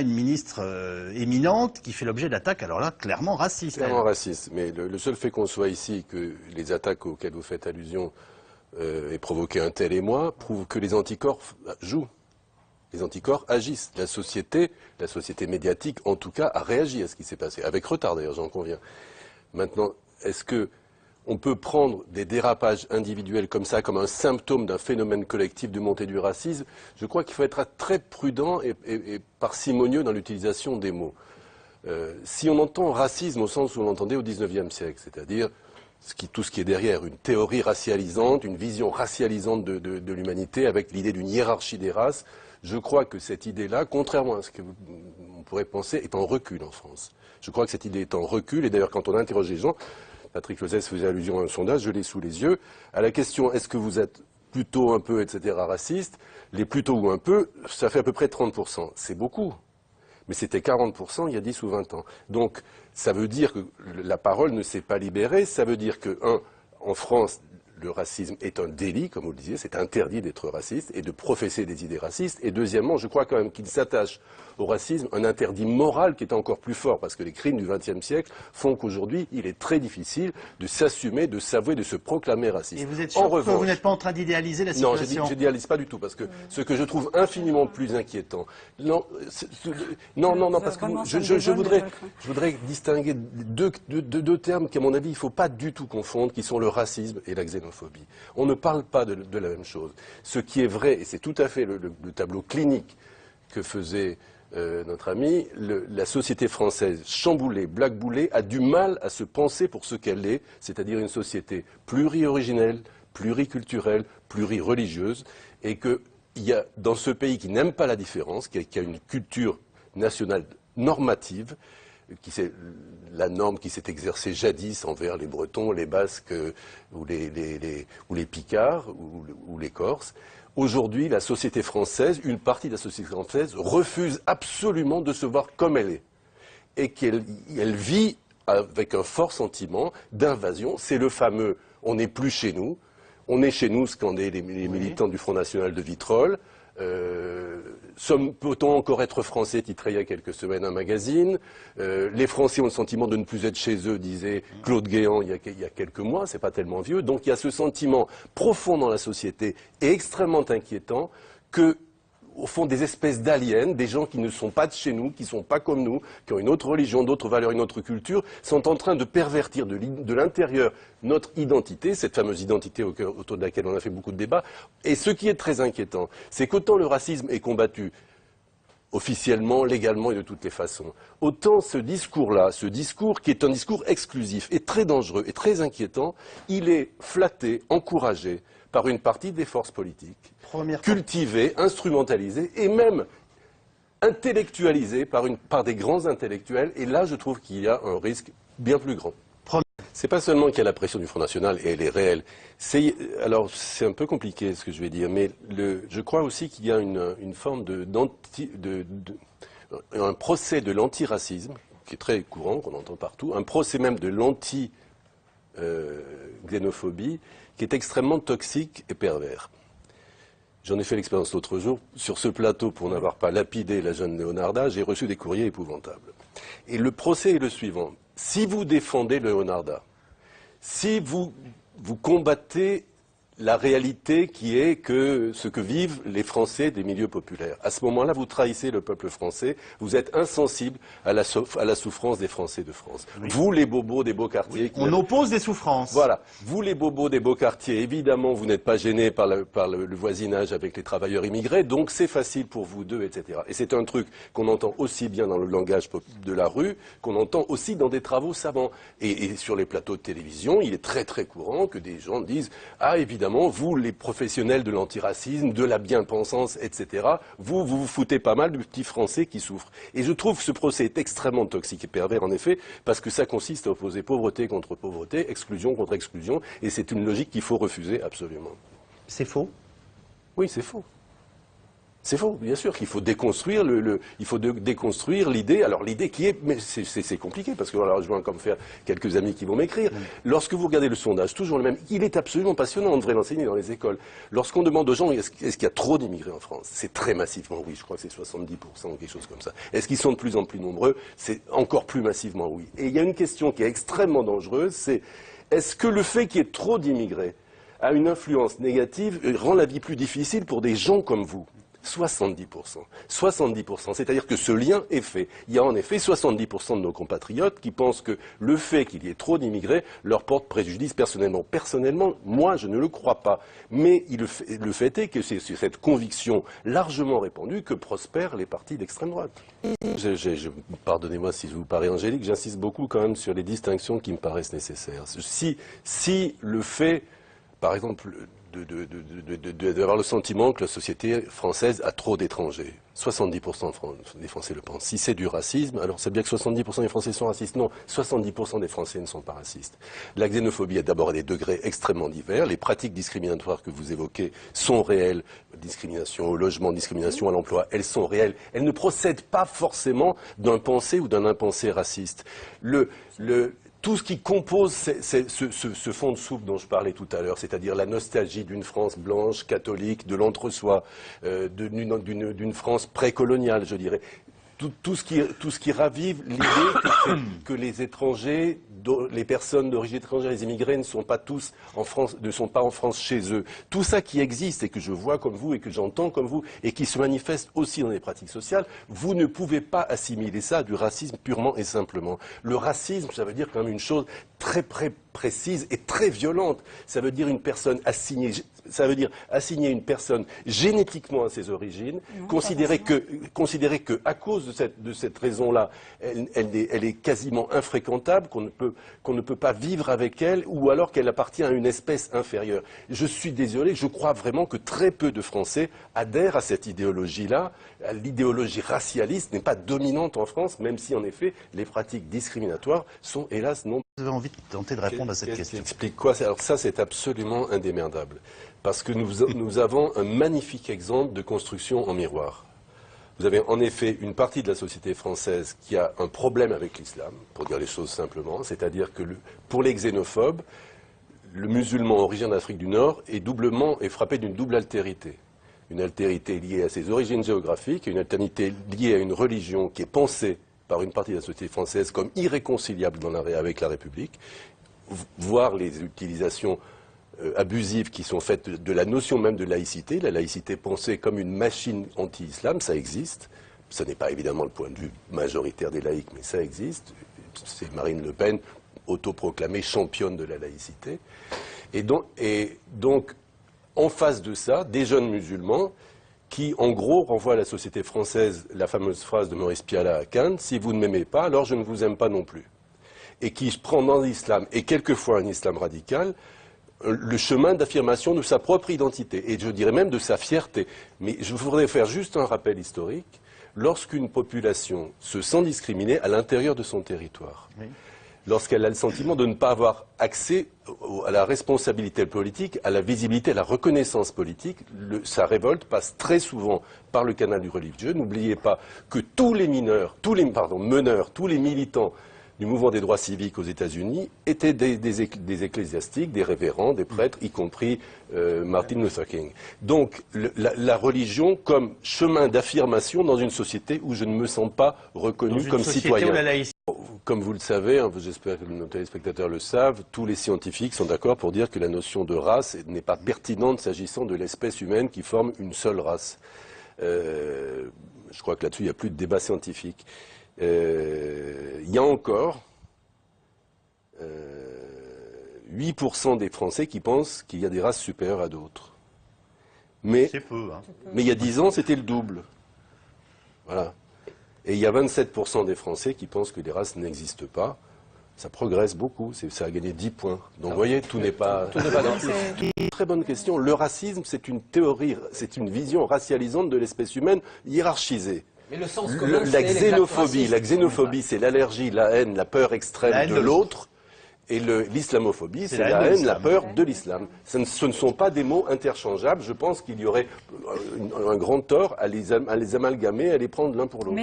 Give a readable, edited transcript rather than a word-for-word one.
une ministre éminente qui fait l'objet d'attaques, alors là, clairement racistes. Clairement raciste. Mais le seul fait qu'on soit ici, que les attaques auxquelles vous faites allusion aient provoqué un tel émoi, prouve que les anticorps jouent. Les anticorps agissent. La société médiatique, en tout cas, a réagi à ce qui s'est passé. Avec retard, d'ailleurs, j'en conviens. Maintenant, est-ce que on peut prendre des dérapages individuels comme ça, comme un symptôme d'un phénomène collectif de montée du racisme? Je crois qu'il faut être très prudent et parcimonieux dans l'utilisation des mots. Si on entend racisme au sens où on l'entendait au XIXe siècle, c'est-à-dire tout ce qui est derrière, une théorie racialisante, une vision racialisante de l'humanité avec l'idée d'une hiérarchie des races, je crois que cette idée-là, contrairement à ce qu'on pourrait penser, est en recul en France. Je crois que cette idée est en recul, et d'ailleurs quand on interroge les gens, Patrick Lozès faisait allusion à un sondage, je l'ai sous les yeux, à la question est-ce que vous êtes plutôt un peu, etc., raciste, les plutôt ou un peu, ça fait à peu près 30%. C'est beaucoup. Mais c'était 40% il y a 10 ou 20 ans. Donc, ça veut dire que la parole ne s'est pas libérée. Ça veut dire que, en France, le racisme est un délit, comme vous le disiez, c'est interdit d'être raciste et de professer des idées racistes. Et deuxièmement, je crois quand même qu'il s'attache au racisme un interdit moral qui est encore plus fort, parce que les crimes du XXe siècle font qu'aujourd'hui, il est très difficile de s'assumer, de s'avouer, de se proclamer raciste. Et vous êtes sûr que vous n'êtes pas en train d'idéaliser la situation? Non, je n'idéalise pas du tout, parce que ce que je trouve infiniment plus inquiétant, non, parce que je voudrais distinguer deux termes qu'à mon avis, il ne faut pas du tout confondre, qui sont le racisme et la xénophobie. On ne parle pas de la même chose. Ce qui est vrai, et c'est tout à fait le tableau clinique que faisait notre ami, la société française chamboulée, blackboulée, a du mal à se penser pour ce qu'elle est, c'est-à-dire une société pluri-originelle, pluriculturelle, pluri-religieuse, et qu'il y a dans ce pays qui n'aime pas la différence, qui a une culture nationale normative, c'est la norme qui s'est exercée jadis envers les Bretons, les Basques ou les Picards ou les Corses. Aujourd'hui, la société française, une partie de la société française, refuse absolument de se voir comme elle est. Et qu'elle vit avec un fort sentiment d'invasion. C'est le fameux « on n'est plus chez nous ». On est chez nous, scandaient les militants du Front National de Vitrolles. Peut-on encore être français, titrait il y a quelques semaines un magazine. Les Français ont le sentiment de ne plus être chez eux, disait Claude Guéant il y a quelques mois, c'est pas tellement vieux. Donc il y a ce sentiment profond dans la société et extrêmement inquiétant que, au fond, des espèces d'aliens, des gens qui ne sont pas de chez nous, qui ne sont pas comme nous, qui ont une autre religion, d'autres valeurs, une autre culture, sont en train de pervertir de l'intérieur notre identité, cette fameuse identité autour de laquelle on a fait beaucoup de débats. Et ce qui est très inquiétant, c'est qu'autant le racisme est combattu officiellement, légalement et de toutes les façons, autant ce discours-là, ce discours qui est un discours exclusif et très dangereux et très inquiétant, il est flatté, encouragé par une partie des forces politiques, cultivées, instrumentalisées et même intellectualisées par des grands intellectuels. Et là, je trouve qu'il y a un risque bien plus grand. C'est pas seulement qu'il y a la pression du Front National, et elle est réelle. Alors, c'est un peu compliqué ce que je vais dire, mais je crois aussi qu'il y a une forme un procès de l'antiracisme, qui est très courant, qu'on entend partout, un procès même de l'anti-xénophobie, qui est extrêmement toxique et pervers. J'en ai fait l'expérience l'autre jour. Sur ce plateau, pour n'avoir pas lapidé la jeune Leonarda, j'ai reçu des courriers épouvantables. Et le procès est le suivant. Si vous défendez Leonarda, si vous combattez la réalité qui est ce que vivent les Français des milieux populaires, à ce moment-là, vous trahissez le peuple français, vous êtes insensible à la souffrance des Français de France. Oui. Vous, les bobos des beaux quartiers... Oui, on oppose des souffrances. Voilà. Vous, les bobos des beaux quartiers, évidemment, vous n'êtes pas gênés par le voisinage avec les travailleurs immigrés, donc c'est facile pour vous deux, etc. Et c'est un truc qu'on entend aussi bien dans le langage de la rue, qu'on entend aussi dans des travaux savants. Et sur les plateaux de télévision, il est très très courant que des gens disent « Ah, évidemment, vous, les professionnels de l'antiracisme, de la bien-pensance, etc., vous foutez pas mal de petits Français qui souffrent. » Et je trouve que ce procès est extrêmement toxique et pervers, en effet, parce que ça consiste à opposer pauvreté contre pauvreté, exclusion contre exclusion, et c'est une logique qu'il faut refuser absolument. C'est faux? Oui, c'est faux. C'est faux, bien sûr qu'il faut déconstruire déconstruire l'idée. Alors l'idée qui est, mais c'est compliqué parce que alors, je vois comme faire quelques amis qui vont m'écrire. Lorsque vous regardez le sondage, toujours le même, il est absolument passionnant. On devrait l'enseigner dans les écoles. Lorsqu'on demande aux gens est-ce qu'il y a trop d'immigrés en France, c'est très massivement oui. Je crois que c'est 70% ou quelque chose comme ça. Est-ce qu'ils sont de plus en plus nombreux? C'est encore plus massivement oui. Et il y a une question qui est extrêmement dangereuse, c'est est-ce que le fait qu'il y ait trop d'immigrés a une influence négative, rend la vie plus difficile pour des gens comme vous? 70%. 70%. C'est-à-dire que ce lien est fait. Il y a en effet 70% de nos compatriotes qui pensent que le fait qu'il y ait trop d'immigrés leur porte préjudice personnellement. Personnellement, moi, je ne le crois pas. Mais le fait est que c'est cette conviction largement répandue que prospèrent les partis d'extrême droite. Pardonnez-moi si je vous parais angélique, j'insiste beaucoup quand même sur les distinctions qui me paraissent nécessaires. Si le fait, par exemple, d'avoir le sentiment que la société française a trop d'étrangers. 70% des Français le pensent. Si c'est du racisme, alors c'est bien que 70% des Français sont racistes. Non, 70% des Français ne sont pas racistes. La xénophobie est d'abord à des degrés extrêmement divers. Les pratiques discriminatoires que vous évoquez sont réelles. Discrimination au logement, discrimination à l'emploi, elles sont réelles. Elles ne procèdent pas forcément d'un pensée ou d'un impensé raciste. Tout ce qui compose ce fond de soupe dont je parlais tout à l'heure, c'est-à-dire la nostalgie d'une France blanche, catholique, de l'entre-soi, d'une France précoloniale, je dirais. Tout ce qui ravive l'idée que les étrangers, les personnes d'origine étrangère, les immigrés ne sont pas tous en France, ne sont pas en France chez eux. Tout ça qui existe et que je vois comme vous et que j'entends comme vous et qui se manifeste aussi dans les pratiques sociales, vous ne pouvez pas assimiler ça à du racisme purement et simplement. Le racisme, ça veut dire quand même une chose très précise et très violente. Ça veut dire une personne assignée. Ça veut dire assigner une personne génétiquement à ses origines, considérer que à cause de cette raison-là, elle est quasiment infréquentable, qu'on ne peut pas vivre avec elle, ou alors qu'elle appartient à une espèce inférieure. Je suis désolé, je crois vraiment que très peu de Français adhèrent à cette idéologie-là. L'idéologie racialiste n'est pas dominante en France, même si en effet les pratiques discriminatoires sont hélas non. Vous avez envie de tenter de répondre à cette question? Explique quoi? Alors ça, c'est absolument indémerdable. Parce que nous avons un magnifique exemple de construction en miroir. Vous avez en effet une partie de la société française qui a un problème avec l'islam, pour dire les choses simplement, c'est-à-dire que pour les xénophobes, le musulman originaire d'Afrique du Nord est frappé d'une double altérité. Une altérité liée à ses origines géographiques et une altérité liée à une religion qui est pensée par une partie de la société française comme irréconciliable avec la République, voire les utilisations abusives qui sont faites de la notion même de laïcité. La laïcité pensée comme une machine anti-islam, ça existe. Ce n'est pas évidemment le point de vue majoritaire des laïcs, mais ça existe. C'est Marine Le Pen, autoproclamée championne de la laïcité. Et donc, en face de ça, des jeunes musulmans qui, en gros, renvoient à la société française la fameuse phrase de Maurice Pialat à Cannes, « Si vous ne m'aimez pas, alors je ne vous aime pas non plus ». Et qui prend dans l'islam, et quelquefois un islam radical, le chemin d'affirmation de sa propre identité, et je dirais même de sa fierté. Mais je voudrais faire juste un rappel historique. Lorsqu'une population se sent discriminée à l'intérieur de son territoire, oui, lorsqu'elle a le sentiment de ne pas avoir accès à la responsabilité politique, à la visibilité, à la reconnaissance politique, sa révolte passe très souvent par le canal du religieux. N'oubliez pas que tous les meneurs, tous les militants du mouvement des droits civiques aux États-Unis étaient des ecclésiastiques, des révérends, des prêtres, y compris Martin Luther King. Donc la religion comme chemin d'affirmation dans une société où je ne me sens pas reconnu comme citoyen. Comme vous le savez, hein, j'espère que nos téléspectateurs le savent, tous les scientifiques sont d'accord pour dire que la notion de race n'est pas pertinente s'agissant de l'espèce humaine qui forme une seule race. Je crois que là-dessus, il n'y a plus de débat scientifique. Il y a encore 8% des Français qui pensent qu'il y a des races supérieures à d'autres. Mais il y a 10 ans, c'était le double. Voilà. Et il y a 27% des Français qui pensent que les races n'existent pas. Ça progresse beaucoup, ça a gagné 10 points. Donc vous voyez, tout n'est pas... Très bonne question. Le racisme, c'est une théorie, c'est une vision racialisante de l'espèce humaine hiérarchisée. Mais le sens la xénophobie, c'est l'allergie, la haine, la peur extrême de l'autre. Et l'islamophobie, c'est la la haine de haine, la l'islam. peur de l'islam. Ce ne sont pas des mots interchangeables. Je pense qu'il y aurait un grand tort à les amalgamer, à les prendre l'un pour l'autre.